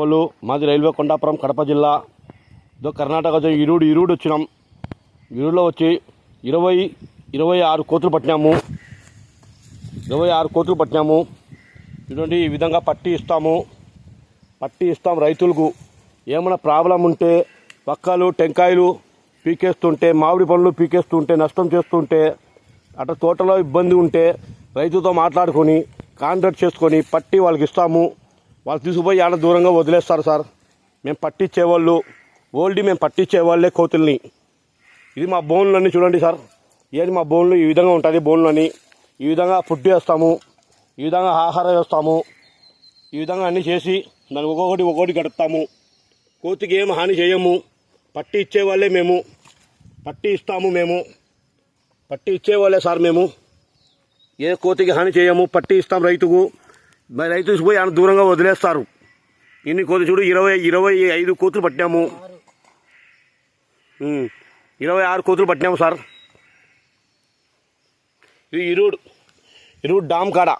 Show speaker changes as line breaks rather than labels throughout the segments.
వాళ్ళు మాది రైల్వే కొండాపురం కడప జిల్లా కర్ణాటక ఇరుడు వచ్చినాం. ఇరుడులో వచ్చి 26 కోతులు పట్టినాము. 26 కోతులు పట్టినాము. ఇటువంటి ఈ విధంగా పట్టి ఇస్తాం రైతులకు. ఏమైనా ప్రాబ్లం ఉంటే పక్కలు టెంకాయలు పీకేస్తుంటే, మామిడి పండ్లు పీకేస్తుంటే, నష్టం చేస్తుంటే, అట్లా తోటలో ఇబ్బంది ఉంటే రైతుతో మాట్లాడుకొని కాంట్రాక్ట్ చేసుకొని పట్టి వాళ్ళకి ఇస్తాము. వాళ్ళు తీసుకుపోయి ఆడ దూరంగా వదిలేస్తారు సార్. మేము పట్టించేవాళ్ళు మేము పట్టించేవాళ్ళే కోతుల్ని. ఇది మా బోన్లన్నీ చూడండి సార్. ఏది మా బోన్లు ఈ విధంగా ఉంటుంది. బోన్లని ఈ విధంగా ఫుడ్ వేస్తాము, ఈ విధంగా ఆహారం వేస్తాము, ఈ విధంగా అన్నీ చేసి దాన్ని ఒక్కొక్కటి గడుపుతాము. కోతికి ఏం హాని చేయము. పట్టి ఇచ్చేవాళ్ళే మేము, పట్టి ఇస్తాము. మేము పట్టి ఇచ్చేవాళ్ళే సార్. మేము ఏ కోతికి హాని చేయము, పట్టి ఇస్తాం రైతుకు. మరి రైతు పోయి ఆయన దూరంగా వదిలేస్తారు. ఇన్ని కోతులు చూడు, 25 కోతులు పట్టినాము. 26 కోతులు పట్టినాము సార్. ఇది ఇరుడు డామ్ కాడ,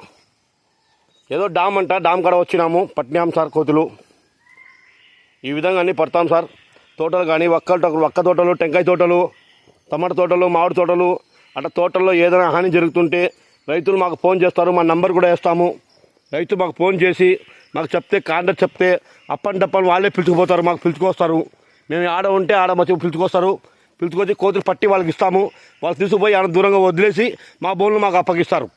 ఏదో డామ్ కాడ వచ్చినాము, పట్టినాము సార్ కోతులు. ఈ విధంగా అన్నీ పడతాం సార్. తోటలు కానీ వక్క తోటలు, టెంకాయ తోటలు, టమాటా తోటలు, మామిడి తోటలు, అట్లా తోటల్లో ఏదైనా హాని జరుగుతుంటే రైతులు మాకు ఫోన్ చేస్తారు. మా నంబర్ కూడా వేస్తాము. రైతు మాకు ఫోన్ చేసి మాకు చెప్తే, కాంటాక్ట్ చెప్తే అప్పని వాళ్ళే పిలుచుకుపోతారు, మాకు పిలుచుకొస్తారు. మేము ఆడ ఉంటే ఆడ మంచిగా పిలుచుకొస్తారు. పిలుచుకొచ్చి కోతులు పట్టి వాళ్ళకి ఇస్తాము. వాళ్ళు తీసుకుపోయి ఆడ దూరంగా వదిలేసి మా బోన్లు మాకు అప్పగిస్తారు.